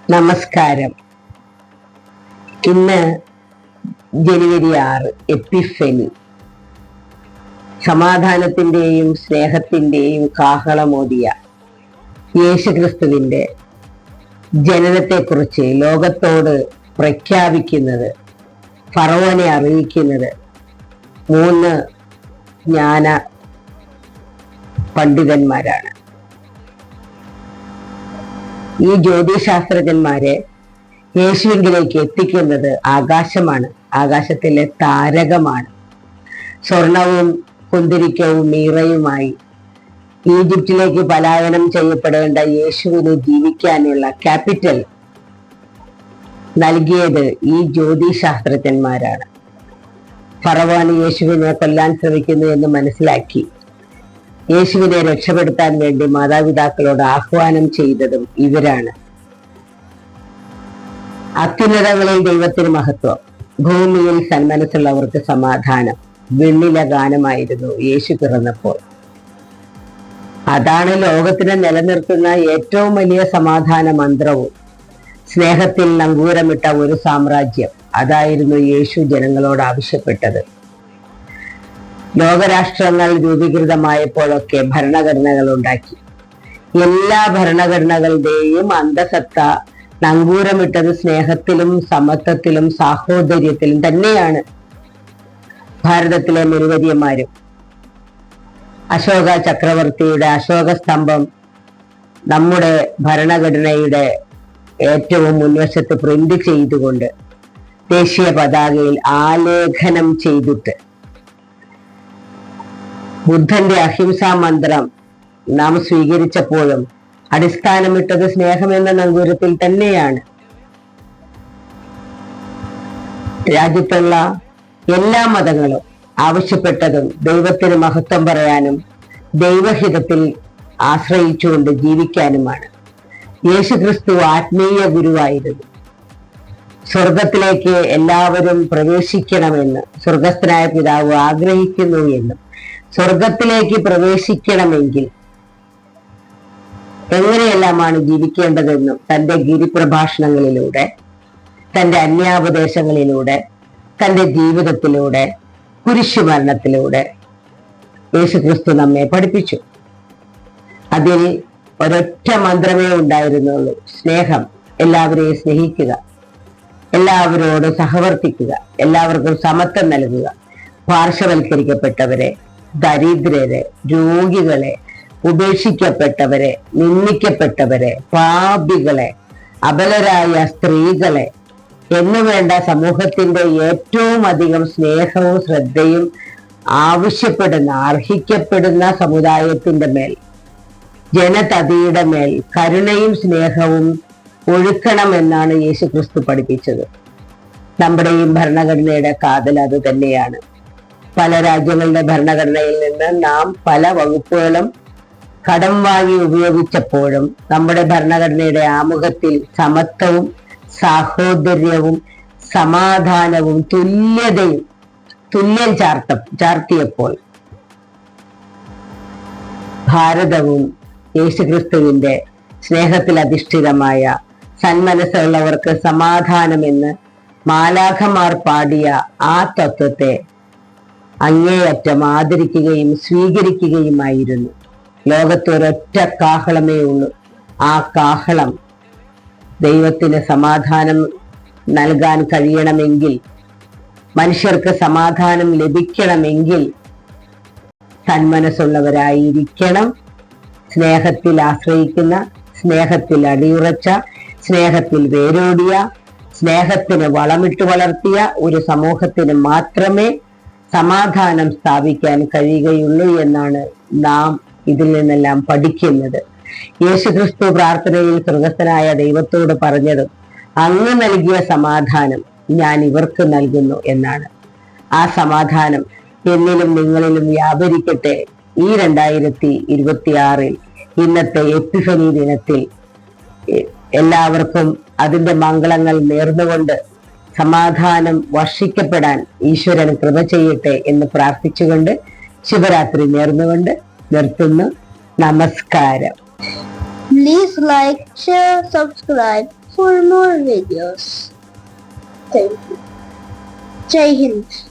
നമസ്കാരം. ഇന്ന് ജനുവരി 6, എപ്പിഫനി. സമാധാനത്തിന്റെയും സ്നേഹത്തിന്റെയും കാഹളമോദിയ യേശുക്രിസ്തുവിന്റെ ജനനത്തെക്കുറിച്ച് ലോകത്തോട് പ്രഖ്യാപിക്കുന്നത്, ഫറവോനെ അറിയിക്കുന്നത് 3 ജ്ഞാന പണ്ഡിതന്മാരാണ്. ഈ ജ്യോതിശാസ്ത്രജ്ഞന്മാരെ യേശുവിലേക്ക് എത്തിക്കുന്നത് ആകാശമാണ്, ആകാശത്തിലെ താരകമാണ്. സ്വർണവും കുന്തിരിക്കവും മീറയുമായി ഈജിപ്തിലേക്ക് പലായനം ചെയ്യപ്പെടേണ്ട യേശുവിന് ജീവിക്കാനുള്ള ക്യാപിറ്റൽ നൽകിയത് ഈ ജ്യോതിശാസ്ത്രജ്ഞന്മാരാണ്. ഫറവോൻ യേശുവിനെ കൊല്ലാൻ ശ്രമിക്കുന്നു എന്ന് മനസ്സിലാക്കി യേശുവിനെ രക്ഷപ്പെടുത്താൻ വേണ്ടി മാതാപിതാക്കളോട് ആഹ്വാനം ചെയ്തതും ഇവരാണ്. അത്യുന്നതങ്ങളിൽ ദൈവത്തിന് മഹത്വം, ഭൂമിയിൽ സന്മനസ്സുള്ളവർക്ക് സമാധാനം. വെണ്ണില ഗാനമായിരുന്നു യേശു പിറന്നപ്പോൾ. അതാണ് ലോകത്തിനെ നിലനിർത്തുന്ന ഏറ്റവും വലിയ സമാധാന മന്ത്രവും. സ്നേഹത്തിൽ നങ്കൂരമിട്ട ഒരു സാമ്രാജ്യം, അതായിരുന്നു യേശു ജനങ്ങളോട് ആവശ്യപ്പെട്ടത്. ലോകരാഷ്ട്രങ്ങൾ രൂപീകൃതമായപ്പോഴൊക്കെ ഭരണഘടനകൾ ഉണ്ടാക്കി. എല്ലാ ഭരണഘടനകളുടെയും അന്തസത്ത നങ്കൂരമിട്ടത് സ്നേഹത്തിലും സമത്വത്തിലും സാഹോദര്യത്തിലും തന്നെയാണ്. ഭാരതത്തിലെ മുനിവര്യന്മാരും അശോക ചക്രവർത്തിയുടെ അശോക സ്തംഭം നമ്മുടെ ഭരണഘടനയുടെ ഏറ്റവും മുൻവശത്ത് പ്രിന്റ് ചെയ്തുകൊണ്ട് ദേശീയ പതാകയിൽ ആലേഖനം ചെയ്തിട്ട് ബുദ്ധന്റെ അഹിംസാ മന്ത്രം നാം സ്വീകരിച്ചപ്പോഴും അടിസ്ഥാനമിട്ടത് സ്നേഹമെന്ന നങ്കൂരത്തിൽ തന്നെയാണ്. രാജ്യത്തുള്ള എല്ലാ മതങ്ങളും ആവശ്യപ്പെട്ടതും ദൈവത്തിന് മഹത്വം പറയാനും ദൈവഹിതത്തിൽ ആശ്രയിച്ചുകൊണ്ട് ജീവിക്കാനുമാണ്. യേശുക്രിസ്തു ആത്മീയ ഗുരുവായിരുന്നു. സ്വർഗത്തിലേക്ക് എല്ലാവരും പ്രവേശിക്കണമെന്ന് സ്വർഗസ്ഥനായ പിതാവ് ആഗ്രഹിക്കുന്നു എന്നും സ്വർഗത്തിലേക്ക് പ്രവേശിക്കണമെങ്കിൽ എങ്ങനെയെല്ലാമാണ് ജീവിക്കേണ്ടതെന്നും തന്റെ ഗിരിപ്രഭാഷണങ്ങളിലൂടെ, തന്റെ അന്യാപദേശങ്ങളിലൂടെ, തന്റെ ജീവിതത്തിലൂടെ, കുരിശുമരണത്തിലൂടെ യേശുക്രിസ്തു നമ്മെ പഠിപ്പിച്ചു. അതിൽ ഒരൊറ്റ മന്ത്രമേ ഉണ്ടായിരുന്നുള്ളൂ: സ്നേഹം. എല്ലാവരെയും സ്നേഹിക്കുക, എല്ലാവരോട് സഹവർത്തിക്കുക, എല്ലാവർക്കും സമത്വം നൽകുക. പാർശ്വവൽക്കരിക്കപ്പെട്ടവരെ, ദരിദ്രരെ, രോഗികളെ, ഉപേക്ഷിക്കപ്പെട്ടവരെ, നിന്ദിക്കപ്പെട്ടവരെ, പാപികളെ, അബലരായ സ്ത്രീകളെ എന്നുവേണ്ട സമൂഹത്തിന്റെ ഏറ്റവും അധികം സ്നേഹവും ശ്രദ്ധയും ആവശ്യപ്പെടുന്ന, അർഹിക്കപ്പെടുന്ന സമുദായത്തിന്റെ മേൽ, ജനതതിയുടെ മേൽ കരുണയും സ്നേഹവും ഒഴുക്കണമെന്നാണ് യേശുക്രിസ്തു പഠിപ്പിച്ചത്. നമ്മുടെയും ഭരണഘടനയുടെ കാതൽ അത് തന്നെയാണ്. പല രാജ്യങ്ങളുടെ ഭരണഘടനയിൽ നിന്ന് നാം പല വകുപ്പുകളും കടം വാങ്ങി ഉപയോഗിച്ചപ്പോഴും നമ്മുടെ ഭരണഘടനയുടെ ആമുഖത്തിൽ സമത്വവും സാഹോദര്യവും സമാധാനവും തുല്യം ചാർത്തിയപ്പോൾ ഭാരതവും യേശുക്രിസ്തുവിന്റെ സ്നേഹത്തിൽ അധിഷ്ഠിതമായ സന്മനസ്സുള്ളവർക്ക് സമാധാനമെന്ന് മാലാഖമാർ പാടിയ ആ തത്വത്തെ അങ്ങേയറ്റം ആദരിക്കുകയും സ്വീകരിക്കുകയുമായിരുന്നു. ലോകത്ത് ഒരൊറ്റ കാഹളമേ ഉള്ളൂ. ആ കാഹളം ദൈവത്തിന് സമാധാനം നൽകാൻ കഴിയണമെങ്കിൽ, മനുഷ്യർക്ക് സമാധാനം ലഭിക്കണമെങ്കിൽ സന്മനസ്സുള്ളവരായിരിക്കണം. സ്നേഹത്തിൽ ആശ്രയിക്കുന്ന, സ്നേഹത്തിൽ അടിയുറച്ച, സ്നേഹത്തിൽ വേരോടിയ, സ്നേഹത്തിന് വളമിട്ട് വളർത്തിയ ഒരു സമൂഹത്തിന് മാത്രമേ സമാധാനം സ്ഥാപിക്കാൻ കഴിയുകയുള്ളൂ എന്നാണ് നാം ഇതിൽ നിന്നെല്ലാം പഠിക്കുന്നത്. യേശുക്രിസ്തു പ്രാർത്ഥനയിൽ സ്വർഗസ്ഥനായ ദൈവത്തോട് പറഞ്ഞതും അങ്ങ് നൽകിയ സമാധാനം ഞാൻ ഇവർക്ക് നൽകുന്നു എന്നാണ്. ആ സമാധാനം എന്നിലും നിങ്ങളിലും വ്യാപരിക്കട്ടെ. ഈ 2026 ഇന്നത്തെ എപ്പിഫനി ദിനത്തിൽ എല്ലാവർക്കും അതിന്റെ മംഗളങ്ങൾ നേർന്നുകൊണ്ട് സമാധാനം വർഷിക്കപ്പെടാൻ ഈശ്വരൻ കൃപ ചെയ്യട്ടെ എന്ന് പ്രാർത്ഥിച്ചുകൊണ്ട് ശുഭരാത്രി നേർന്നുകൊണ്ട് നിർത്തുന്നു. നമസ്കാരം. Please like, share, subscribe. for more videos. Thank you. Jai Hind.